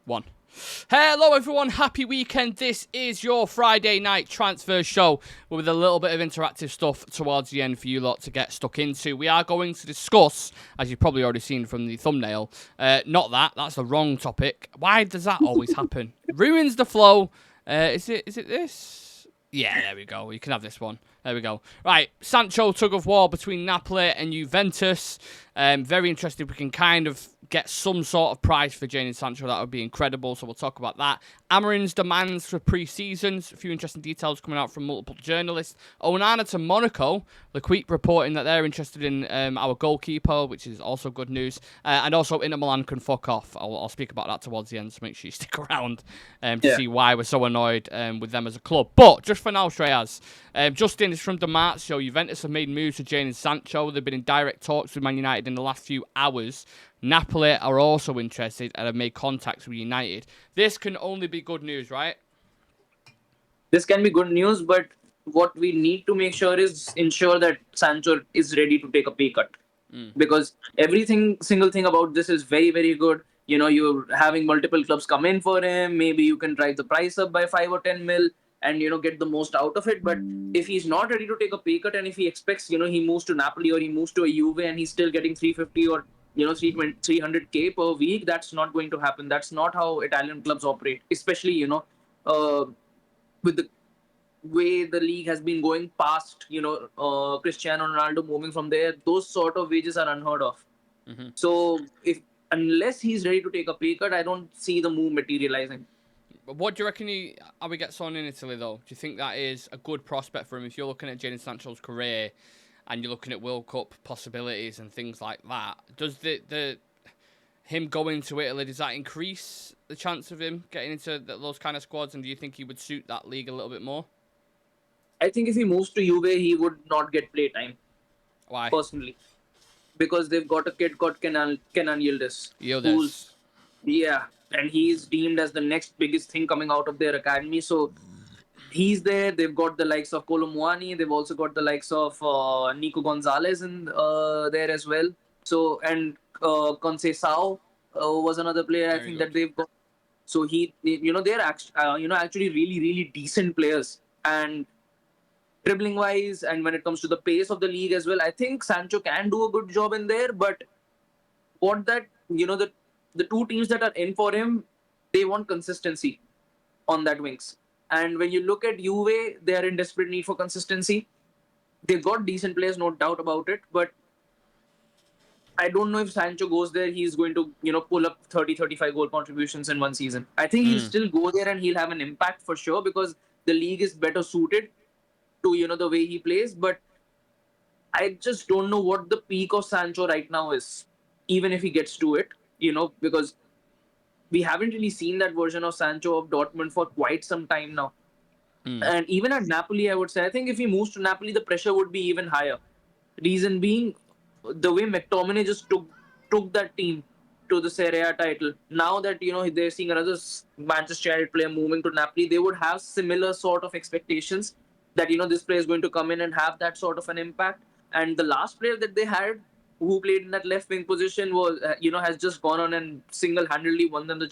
One. Hello everyone, happy weekend. This is your Friday night transfer show with a little bit of interactive stuff towards the end for you lot to get stuck into. We are going to discuss, as you've probably already seen from the thumbnail, that's the wrong topic. Why does that always happen? Ruins the flow. Is it this? Yeah, there we go. You can have this one. There we go. Right, Sancho tug of war between Napoli and Juventus. Very interested. We can kind of get some sort of price for Jadon Sancho. That would be incredible. So we'll talk about that. Amorim's demands for pre-seasons. A few interesting details coming out from multiple journalists. Onana to Monaco. L'Equipe reporting that they're interested in our goalkeeper, which is also good news. And also Inter Milan can fuck off. I'll speak about that towards the end, so make sure you stick around to see why we're so annoyed with them as a club. But just for now, Shreyas, Justin is from the March show. Juventus have made moves to Jadon Sancho. They've been in direct talks with Man United in the last few hours. Napoli are also interested and have made contacts with United. This can only be good news, right? This can be good news, but what we need to make sure is ensure that Sancho is ready to take a pay cut. Because single thing about this is very, very good. You're having multiple clubs come in for him. Maybe you can drive the price up by 5 or 10 mil and, get the most out of it. But if he's not ready to take a pay cut and if he expects, he moves to Napoli or he moves to a Juve and he's still getting 350 or, 300K per week, that's not going to happen. That's not how Italian clubs operate, especially, with the way the league has been going past, Cristiano Ronaldo moving from there, those sort of wages are unheard of. So if unless he's ready to take a pay cut, I don't see the move materializing. What do you reckon how he gets on in Italy, though? Do you think that is a good prospect for him? If you're looking at Jadon Sancho's career and you're looking at World Cup possibilities and things like that, does him going to Italy, does that increase the chance of him getting into those kind of squads? And do you think he would suit that league a little bit more? I think if he moves to Juve, he would not get play time. Why? Personally, because they've got a kid called Kenan Yildiz, Yildiz. and he's deemed as the next biggest thing coming out of their academy. So he's there. They've got the likes of Kolo Muani. They've also got the likes of Nico Gonzalez in there as well. So and Conceição was another player I think that they've got. So they're actually really really decent players, and dribbling wise and when it comes to the pace of the league as well, I think Sancho can do a good job in there. But what that the two teams that are in for him, they want consistency on that wings. And when you look at Juve, they are in desperate need for consistency. They've got decent players, no doubt about it. But I don't know if Sancho goes there, he's going to, pull up 30, 35 goal contributions in one season. I think he'll still go there and he'll have an impact for sure because the league is better suited to, the way he plays. But I just don't know what the peak of Sancho right now is, even if he gets to it, because we haven't really seen that version of Sancho of Dortmund for quite some time now. And even at Napoli, I would say, I think if he moves to Napoli, the pressure would be even higher. Reason being, the way McTominay just took that team to the Serie A title. Now that they're seeing another Manchester United player moving to Napoli, they would have similar sort of expectations that this player is going to come in and have that sort of an impact. And the last player that they had who played in that left wing position was has just gone on and single-handedly won them won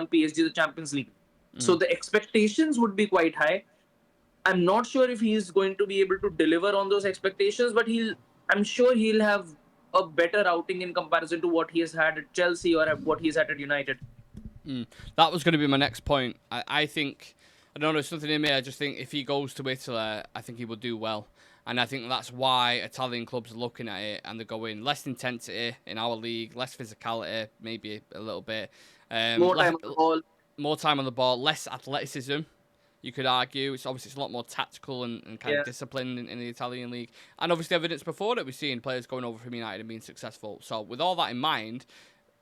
PSG the Champions League. So the expectations would be quite high. I'm not sure if he's going to be able to deliver on those expectations, but I'm sure he'll have a better outing in comparison to what he has had at Chelsea or what he's had at United. That was going to be my next point. I think, I don't know, there's something in me. I just think if he goes to Italy, I think he will do well. And I think that's why Italian clubs are looking at it and they're going less intensity in our league, less physicality, maybe a little bit. More time on the ball. More time on the ball, less athleticism, you could argue. It's a lot more tactical and kind of disciplined in the Italian league. And obviously evidence before that we've seen players going over from United and being successful. So with all that in mind,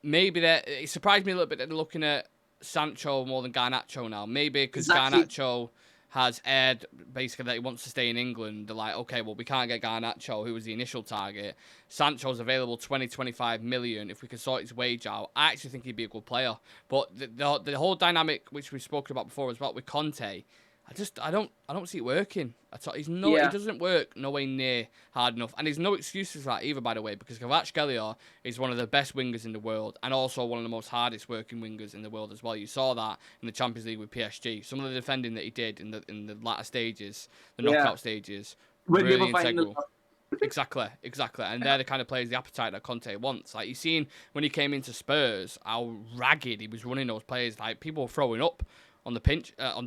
maybe it surprised me a little bit that they're looking at Sancho more than Garnacho now. Maybe because Garnacho has aired basically that he wants to stay in England. They're like, okay, well, we can't get Garnacho, who was the initial target. Sancho's available 20-25 million. If we can sort his wage out, I actually think he'd be a good player. But the whole dynamic, which we've spoken about before as well with Conte, I don't see it working at all. He Yeah, doesn't work nowhere near hard enough, and there's no excuses for that either. By the way, because Kvaratskhelia is one of the best wingers in the world, and also one of the most hardest working wingers in the world as well. You saw that in the Champions League with PSG. Some of the defending that he did in the latter stages, the yeah. knockout stages, When they really were final. integral. Exactly. And they're the kind of players, the appetite that Conte wants. Like, you've seen when he came into Spurs, how ragged he was running those players. Like, people were throwing up fucking hell,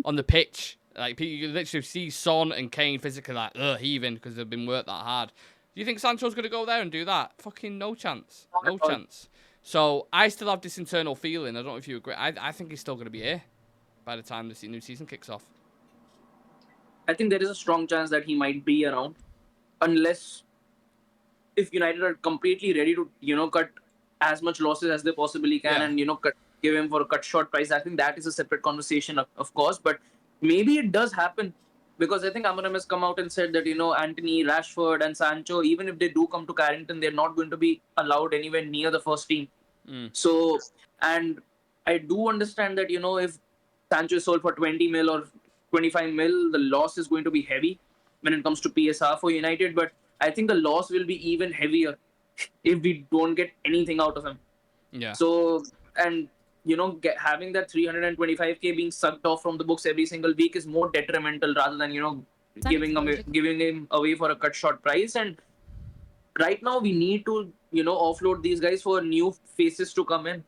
on the pitch. Like, you literally see Son and Kane physically like, heaving because they've been worked that hard. Do you think Sancho's going to go there and do that? Fucking no chance. No chance. So, I still have this internal feeling. I don't know if you agree. I think he's still going to be here by the time the new season kicks off. I think there is a strong chance that he might be around, unless if United are completely ready to cut as much losses as they possibly can, Yeah. and give him for a cut short price. I think that is a separate conversation, of course, but maybe it does happen, because I think Amorim has come out and said that Anthony, Rashford, and Sancho, even if they do come to Carrington, they're not going to be allowed anywhere near the first team. So, and I do understand that if Sancho is sold for 20 mil or 25 mil, the loss is going to be heavy when it comes to PSR for United. But I think the loss will be even heavier if we don't get anything out of him. Yeah. So, and having that 325k being sucked off from the books every single week is more detrimental rather than giving him away for a cut short price. And right now we need to offload these guys for new faces to come in.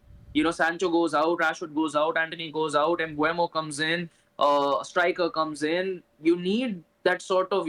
Sancho goes out, Rashford goes out, Anthony goes out, and Mbuemo comes in, striker comes in. You need that sort of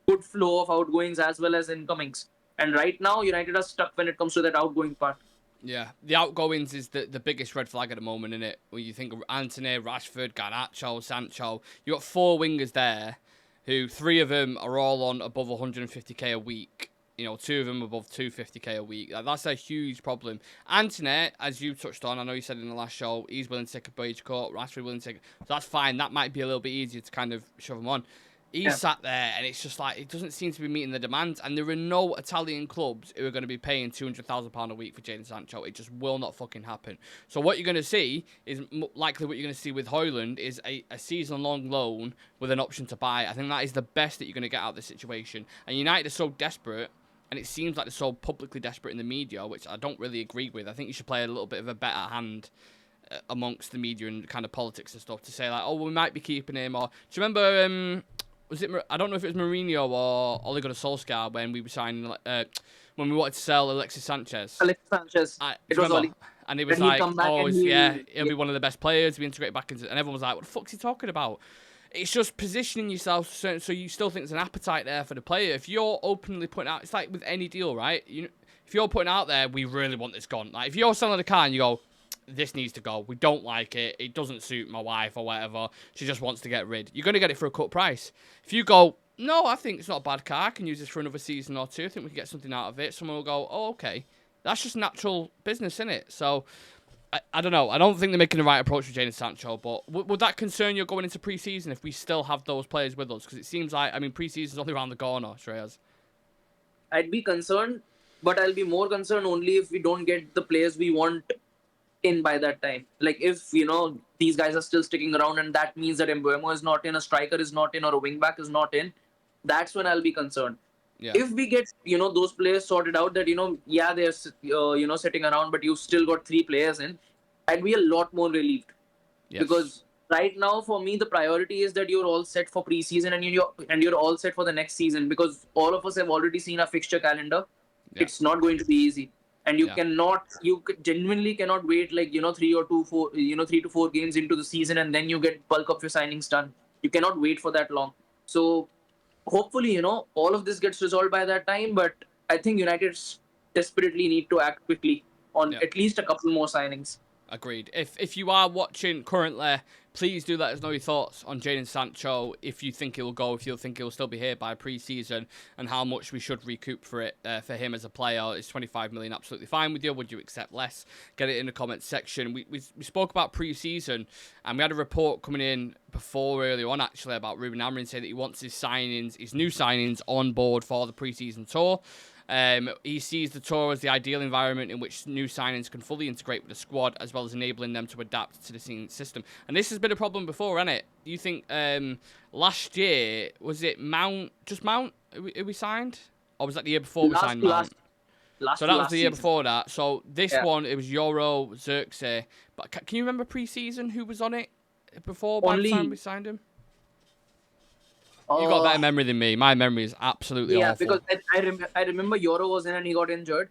good flow of outgoings as well as incomings. And right now United are stuck when it comes to that outgoing part. Yeah, the outgoings is the biggest red flag at the moment, isn't it? When you think of Antony, Rashford, Garnacho, Sancho, you got 4 wingers there, who 3 of them are all on above 150k a week. 2 of them above 250k a week. That's a huge problem. Antony, as you touched on, I know you said in the last show, he's willing to take a wage cut. Rashford willing to take, so that's fine. That might be a little bit easier to kind of shove him on. He's sat there, and it's just like, it doesn't seem to be meeting the demands, and there are no Italian clubs who are going to be paying £200,000 a week for Jadon Sancho. It just will not fucking happen. So what you're going to see is, likely what you're going to see with Hojlund, is a season-long loan with an option to buy. I think that is the best that you're going to get out of this situation. And United are so desperate, and it seems like they're so publicly desperate in the media, which I don't really agree with. I think you should play a little bit of a better hand amongst the media and kind of politics and stuff to say, like, oh, we might be keeping him. Or do you remember... I don't know if it was Mourinho or Ole Gunnar Solskjaer when we were signing, when we wanted to sell Alexis Sanchez. It was Oli. And he was like, he'll be one of the best players. We integrate back into, and everyone was like, what the fuck's he talking about? It's just positioning yourself so you still think there's an appetite there for the player. If you're openly putting out, it's like with any deal, right? If you're putting out there, we really want this gone. Like, if you're selling a car and you go, this needs to go, we don't like it, it doesn't suit my wife or whatever, she just wants to get rid, you're going to get it for a cut price. If you go, no, I think it's not a bad car, I can use this for another season or 2, I think we can get something out of it, someone will go, oh, okay. That's just natural business, isn't it? So, I don't know. I don't think they're making the right approach with Jadon Sancho, but would that concern you going into pre-season if we still have those players with us? Because it seems like, pre-season's only around the corner, Shreyas. I'd be concerned, but I'll be more concerned only if we don't get the players we want in by that time. Like, if these guys are still sticking around, and that means that Mbuemo is not in, a striker is not in, or a wing back is not in, that's when I'll be concerned. Yeah. If we get those players sorted out, that they're sitting around, but you've still got 3 players in, I'd be a lot more relieved. Yes. Because right now, for me, the priority is that you're all set for preseason, and you're all set for the next season, because all of us have already seen our fixture calendar. Yeah. It's not going to be easy. And you genuinely cannot wait 3 to 4 games into the season, and then you get bulk of your signings done. You cannot wait for that long. So hopefully, all of this gets resolved by that time. But I think United desperately need to act quickly on at least a couple more signings. Agreed. If you are watching currently, please do let us know your thoughts on Jadon Sancho, if you think he'll go, if you think he'll still be here by pre-season, and how much we should recoup for it for him as a player. Is 25 million absolutely fine with you? Would you accept less? Get it in the comments section. We spoke about pre-season, and we had a report coming in before earlier on, actually, about Ruben Amorim saying that he wants his new signings on board for the pre-season tour. He sees the tour as the ideal environment in which new signings can fully integrate with the squad, as well as enabling them to adapt to the scene system. And this has been a problem before, hasn't it? Do you think last year, was it Mount who we signed? Or was that the year before we signed Mount? So that was the year before that. So this one, it was Euro, Xerxes. But can you remember pre-season who was on it before by the time we signed him? You got a better memory than me. My memory is absolutely awful. Yeah, because I remember Euro was in and he got injured.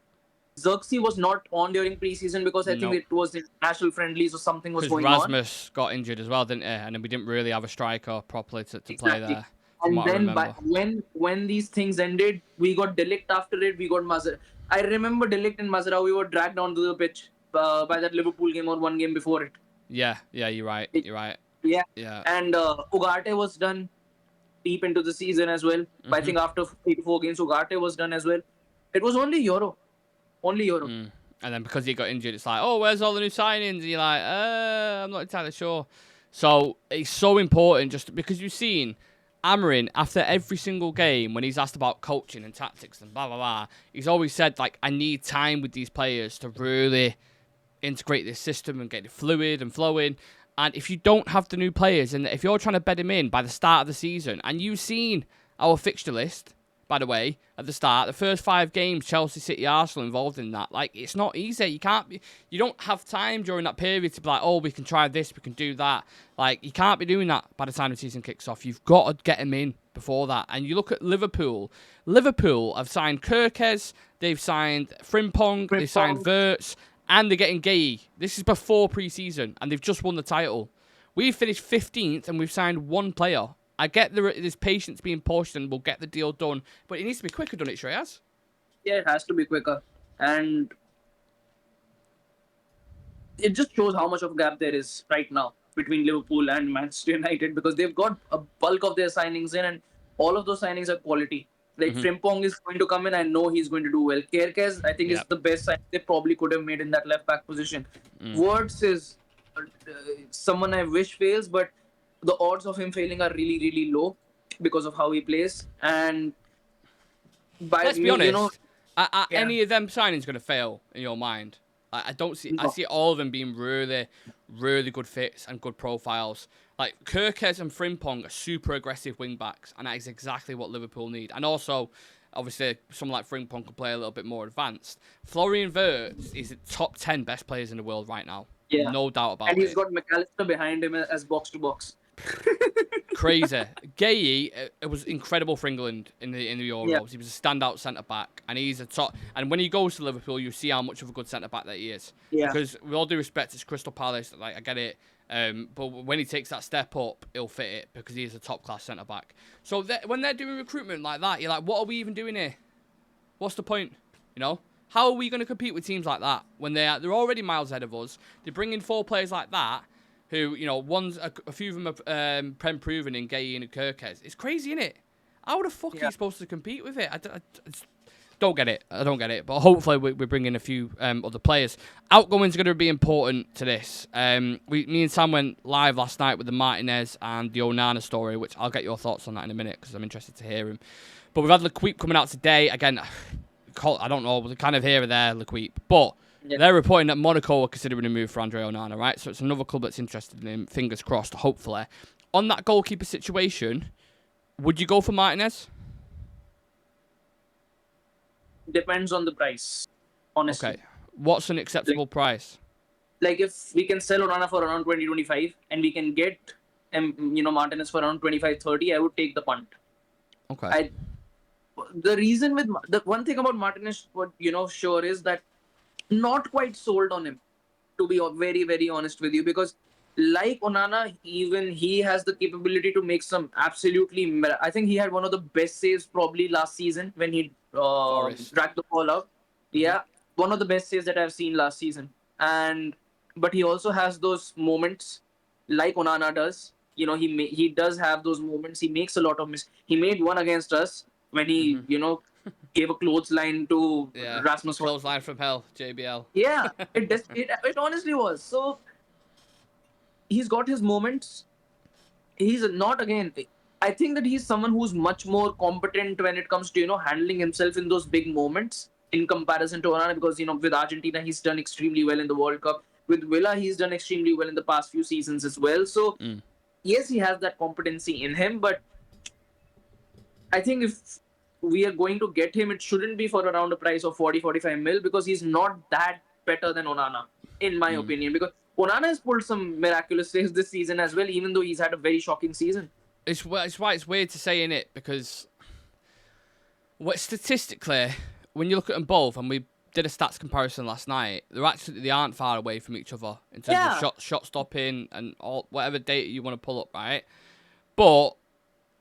Xerxes was not on during preseason because I think it was international friendlies or something was going on. Because Rasmus got injured as well, didn't he? And then we didn't really have a striker properly to play there. And then when these things ended, we got Delict after it. We got Mazar. I remember Delict and Mazarao, we were dragged onto the pitch by that Liverpool game or one game before it. Yeah, you're right. Yeah. And Ugarte was done deep into the season as well. Mm-hmm. I think after 3 to 4 games, Ugarte was done as well. It was only Euro. And then because he got injured, it's like, oh, where's all the new signings? And you're like, I'm not entirely sure. So it's so important just because you've seen Amorim, after every single game, when he's asked about coaching and tactics and blah, blah, blah, he's always said, like, I need time with these players to really integrate this system and get it fluid and flowing. And if you don't have the new players, and if you're trying to bed him in by the start of the season, and you've seen our fixture list, by the way, at the start, the first 5 games, Chelsea, City, Arsenal involved in that. Like, it's not easy. You don't have time during that period to be like, oh, we can try this, we can do that. Like, you can't be doing that by the time the season kicks off. You've got to get them in before that. And you look at Liverpool. Liverpool have signed Kirkes, they've signed Frimpong, they've signed Wirtz, and they're getting Gay. This is before pre-season, and they've just won the title. We've finished 15th, and we've signed 1 player. I get there's patience being pushed and we'll get the deal done, but it needs to be quicker, doesn't it, Shreyas? Yeah, it has to be quicker. And it just shows how much of a gap there is right now between Liverpool and Manchester United because they've got a bulk of their signings in and all of those signings are quality. Like Frimpong is going to come in, I know he's going to do well. Kerkez, I think, is the best signing they probably could have made in that left-back position. Wirtz is someone I wish fails, but the odds of him failing are really, really low because of how he plays. And let's be honest, any of them signings going to fail in your mind? I don't see. No. I see all of them being really, really good fits and good profiles. Like Kirkes and Frimpong are super aggressive wing backs, and that is exactly what Liverpool need. And also, obviously, someone like Frimpong can play a little bit more advanced. Florian Wirtz is the top 10 best players in the world right now. Yeah, no doubt about it. And he's got McAllister behind him as box to box. Crazy. Gay, it was incredible for England in the Euros. Yeah. He was a standout centre back, and he's a top. And when he goes to Liverpool, you see how much of a good centre back that he is. Yeah. Because with all due respect, it's Crystal Palace. Like I get it, but when he takes that step up, he'll fit it because he is a top class centre back. So when they're doing recruitment like that, you're like, what are we even doing here? What's the point? You know. How are we going to compete with teams like that when they're already miles ahead of us? They bring in 4 players like that. Who, you know, a few of them are proven in Gay and Kirkes. It's crazy, isn't it? How the fuck are you supposed to compete with it? I don't get it. I don't get it. But hopefully we bring in a few other players. Outgoing's going to be important to this. Me and Sam went live last night with the Martinez and the Onana story, which I'll get your thoughts on that in a minute because I'm interested to hear him. But we've had Lequip coming out today. Again, I don't know, kind of here or there, Lequip. But they're reporting that Monaco are considering a move for Andre Onana, right? So it's another club that's interested in him. Fingers crossed, hopefully. On that goalkeeper situation, would you go for Martinez? Depends on the price, honestly. Okay. What's an acceptable price? Like if we can sell Onana for around 20-25 and we can get Martinez for around 25-30, I would take the punt. Okay. The one thing about Martinez, sure is that not quite sold on him, to be very, very honest with you, because like Onana, even he has the capability to make some absolutely. I think he had one of the best saves probably last season when he dragged the ball out. Yeah, one of the best saves that I've seen last season. But he also has those moments like Onana does. He does have those moments. He makes a lot of He made one against us when he, gave a clothesline to Rasmus. Clothesline from hell, JBL. Yeah, it honestly was. So he's got his moments. He's not, again, I think that he's someone who's much more competent when it comes to, handling himself in those big moments in comparison to Onana, because, with Argentina, he's done extremely well in the World Cup. With Villa, he's done extremely well in the past few seasons as well. So, Mm. yes, he has that competency in him, but I think if we are going to get him, it shouldn't be for around a price of 40-45 mil, because he's not that better than Onana, in my Mm. opinion. Because Onana has pulled some miraculous saves this season as well, even though he's had a very shocking season. It's why it's weird to say in it, because statistically, when you look at them both, and we did a stats comparison last night, they aren't far away from each other in terms of shot stopping and all whatever data you want to pull up, right? But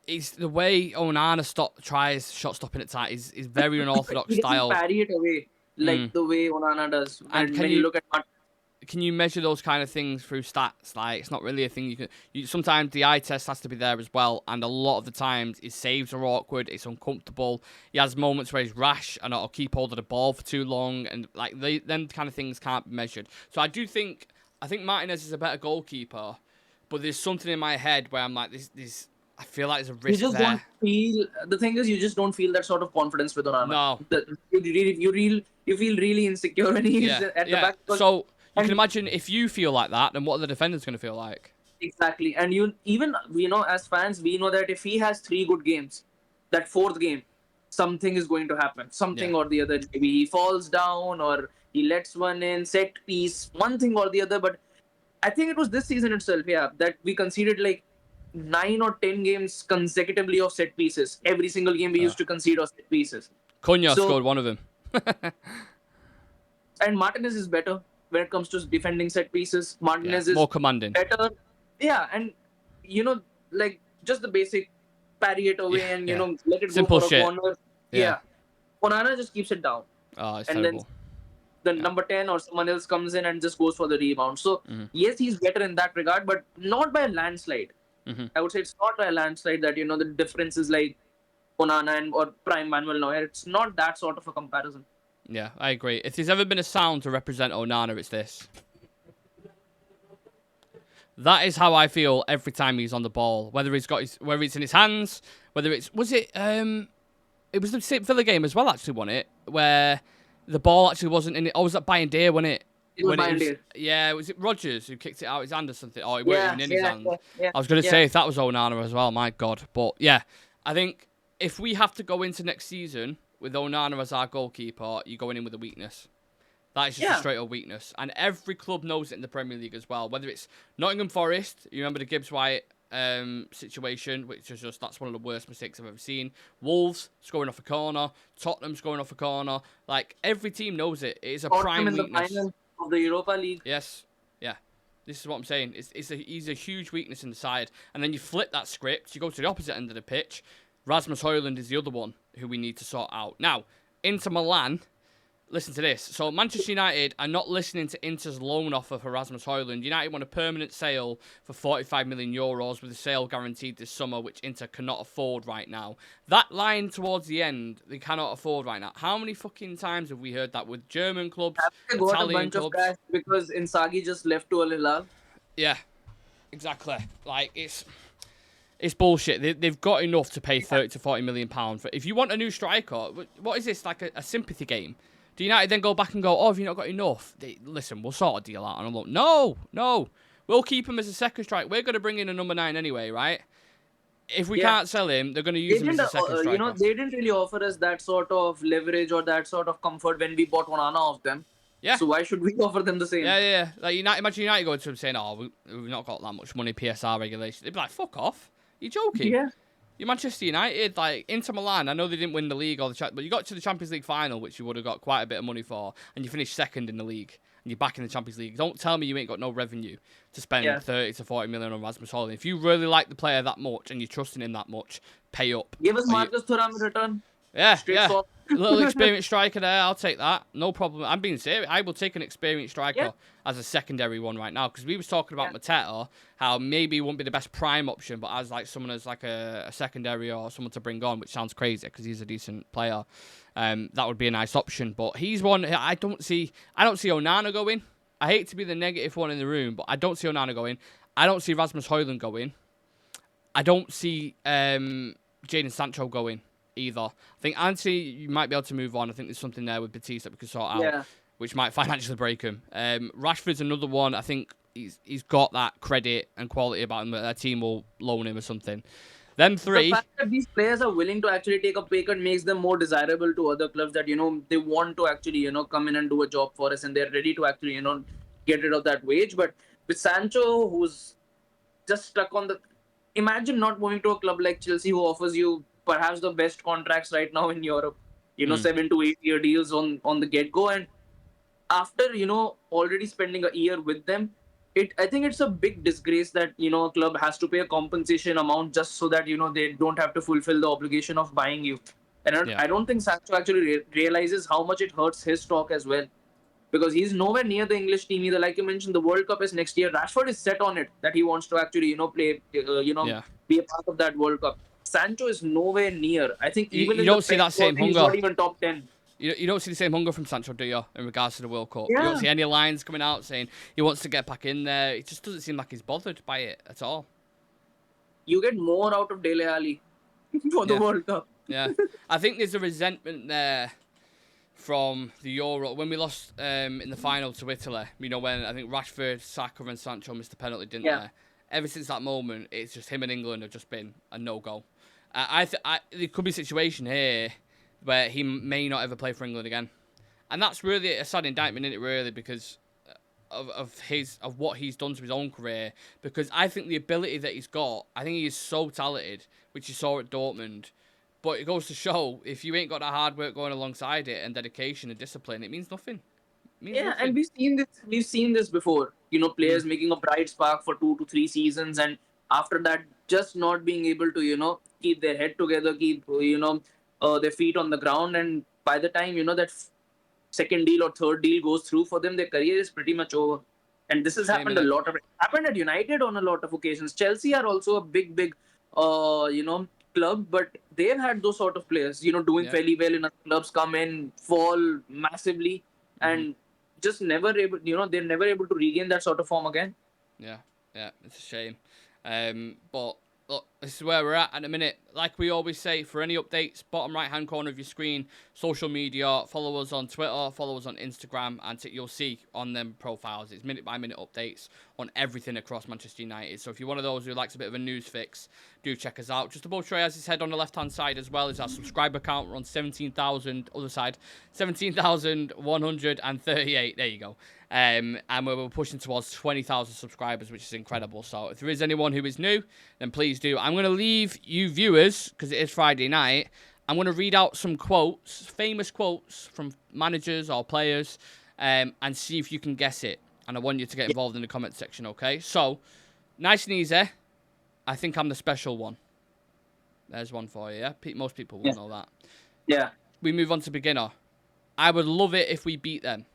it's the way Onana tries shot stopping at times is very unorthodox He doesn't style. parry it away like Mm. the way Onana does. And When you look at can you measure those kind of things through stats? Like, it's not really a thing you can. Sometimes the eye test has to be there as well, and a lot of the times his saves are awkward. It's uncomfortable. He has moments where he's rash and I'll keep hold of the ball for too long, and like them kind of things can't be measured. So I think Martinez is a better goalkeeper, but there's something in my head where I'm like, this. I feel like there's a risk you just there. don't feel. The thing is, you just don't feel that sort of confidence with Onana. No. You feel really insecure when he's at the back. So you can imagine if you feel like that, then what are the defenders going to feel like? Exactly. And as fans, we know that if he has 3 good games, that 4th game, something is going to happen. Something or the other. Maybe he falls down or he lets one in, set piece, one thing or the other. But I think it was this season itself, that we conceded like 9 or 10 games consecutively of set pieces. Every single game we used to concede of set pieces. Cunha scored one of them. And Martinez is better when it comes to defending set pieces. Martinez is more commanding. Better. Yeah, and like just the basic parry it away and let it Simple go for a corner. Yeah. Onana just keeps it down. Oh, it's and terrible. Then the number 10 or someone else comes in and just goes for the rebound. So yes, he's better in that regard, but not by a landslide. I would say it's not by a landslide that the difference is like Onana or prime Manuel Neuer. It's not that sort of a comparison. Yeah, I agree. If there's ever been a sound to represent Onana, it's this. That is how I feel every time he's on the ball. Whether it's in his hands, whether it was the Villa game as well, actually, wasn't it? Where the ball actually wasn't in it. Oh, was that Bayern Deer, wasn't it? It was Bayern Deer. Yeah, was it Rodgers who kicked it out his hand or something? Oh, it wasn't even in his hand. Yeah, I was going to say if that was Onana as well, my God. But yeah, I think if we have to go into next season with Onana as our goalkeeper, you're going in with a weakness. That is just a straight up weakness. And every club knows it in the Premier League as well. Whether it's Nottingham Forest, you remember the Gibbs White situation, which is that's one of the worst mistakes I've ever seen. Wolves scoring off a corner, Tottenham scoring off a corner. Like, every team knows it. It is a prime weakness. In the final of the Europa League. Yes. Yeah. This is what I'm saying. He's a huge weakness in the side. And then you flip that script, you go to the opposite end of the pitch. Rasmus Hojlund is the other one who we need to sort out. Now, Inter Milan. Listen to this. So, Manchester United are not listening to Inter's loan offer for Rasmus Hojlund. United want a permanent sale for €45 million with a sale guaranteed this summer, which Inter cannot afford right now. That line towards the end, they cannot afford right now. How many fucking times have we heard that with German clubs, Italian clubs? Of cash because Inzaghi just left to Al Hilal. Yeah, exactly. Like, it's bullshit. They've got enough to pay £30 to £40 million for. If you want a new striker, what is this, like a sympathy game? Do United then go back and go, have you not got enough? Listen, we'll sort a deal out. And I'm like, no. We'll keep him as a second strike. We're going to bring in a number 9 anyway, right? If we can't sell him, they're going to use him as a second striker. They didn't really offer us that sort of leverage or that sort of comfort when we bought Onana off them. Yeah. So why should we offer them the same? Yeah. Like, imagine United going to him saying, we've not got that much money, PSR regulation. They'd be like, fuck off. You're joking. Yeah. You're Manchester United, like Inter Milan. I know they didn't win the league or but you got to the Champions League final, which you would have got quite a bit of money for, and you finished second in the league, and you're back in the Champions League. Don't tell me you ain't got no revenue to spend 30 to 40 million on Rasmus Hojlund. If you really like the player that much and you're trusting him that much, pay up. Give us Marcus Thuram in return. Yeah. A little experienced striker there. I'll take that. No problem. I'm being serious. I will take an experienced striker as a secondary one right now, because we was talking about Mateta, how maybe he won't be the best prime option, but as like someone as like a secondary or someone to bring on, which sounds crazy because he's a decent player. That would be a nice option. But he's one I don't see Onana going. I hate to be the negative one in the room, but I don't see Onana going. I don't see Rasmus Hojlund going. I don't see Jadon Sancho going either. I think Anthony, you might be able to move on. I think there's something there with Batiste that we could sort out, which might financially break him. Rashford's another one. I think he's got that credit and quality about him that their team will loan him or something. Them three. The fact that these players are willing to actually take a pay cut makes them more desirable to other clubs that, they want to actually, come in and do a job for us and they're ready to actually, get rid of that wage. But with Sancho, who's just stuck on the... Imagine not moving to a club like Chelsea who offers you perhaps the best contracts right now in Europe. 7 to 8 year deals on the get-go. And after, already spending a year with them, I think it's a big disgrace that, a club has to pay a compensation amount just so that, they don't have to fulfill the obligation of buying you. And I don't think Sancho actually realizes how much it hurts his stock as well. Because he's nowhere near the English team either. Like you mentioned, the World Cup is next year. Rashford is set on it that he wants to actually, play, be a part of that World Cup. Sancho is nowhere near. I think even you don't see that same hunger. He's not even top 10. You don't see the same hunger from Sancho, do you, in regards to the World Cup? Yeah. You don't see any lines coming out saying he wants to get back in there. It just doesn't seem like he's bothered by it at all. You get more out of Dele Alli for the World Cup. Yeah. I think there's a resentment there from the Euro. When we lost in the final to Italy, when I think Rashford, Saka and Sancho missed the penalty, didn't they? Ever since that moment, it's just him and England have just been a no-go. There could be a situation here where he may not ever play for England again. And that's really a sad indictment, isn't it, really, because of what he's done to his own career. Because I think the ability that he's got, I think he is so talented, which you saw at Dortmund. But it goes to show, if you ain't got that hard work going alongside it and dedication and discipline, it means nothing. Nothing. And we've seen this before. Players making a bright spark for 2 to 3 seasons, and after that, just not being able to, keep their head together, keep, their feet on the ground. And by the time, that second deal or third deal goes through for them, their career is pretty much over. And this has happened a lot. Happened at United on a lot of occasions. Chelsea are also a big, club, but they've had those sort of players, doing fairly well in other clubs, come in, fall massively, and just never able, they're never able to regain that sort of form again. Yeah, it's a shame. But look, this is where we're at a minute. Like we always say, for any updates, bottom right-hand corner of your screen, social media, follow us on Twitter, follow us on Instagram, and you'll see on them profiles, it's minute-by-minute updates on everything across Manchester United. So if you're one of those who likes a bit of a news fix, do check us out. Just above Trey has his head on the left-hand side as well is our subscriber count. We're on 17,000, other side, 17,138. There you go. And we're pushing towards 20,000 subscribers, which is incredible. So if there is anyone who is new, then please do. I'm going to leave you viewers, because it is Friday night, I'm going to read out some quotes, famous quotes from managers or players, and see if you can guess it. And I want you to get involved in the comment section, okay? So, nice and easy. I think I'm the special one. There's one for you, yeah? Most people will know that. Yeah. We move on to beginner. I would love it if we beat them.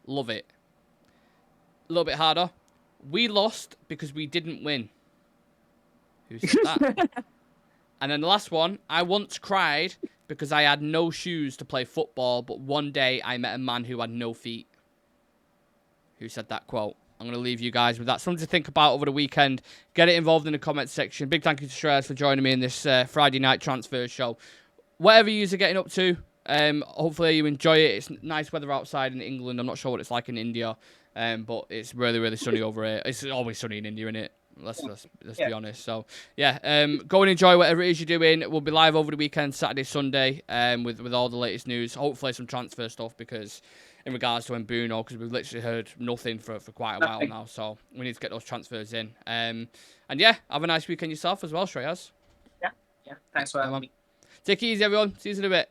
Love it. A little bit harder. We lost because we didn't win. Who said that? And then the last one. I once cried because I had no shoes to play football, but one day I met a man who had no feet. Who said that quote? I'm going to leave you guys with that. Something to think about over the weekend. Get it involved in the comment section. Big thank you to Shreyas for joining me in this Friday night transfer show. Whatever you are getting up to, hopefully you enjoy it. It's nice weather outside in England. I'm not sure what it's like in India, but it's really, really sunny over here. It's always sunny in India, isn't it? Let's be honest. So, yeah, go and enjoy whatever it is you're doing. We'll be live over the weekend, Saturday, Sunday, with all the latest news. Hopefully some transfer stuff, because in regards to Mbuno, because we've literally heard nothing for quite a while now. So we need to get those transfers in. And, yeah, have a nice weekend yourself as well, Shreyas. Yeah. Thanks for having me. Take it easy, everyone. See you in a bit.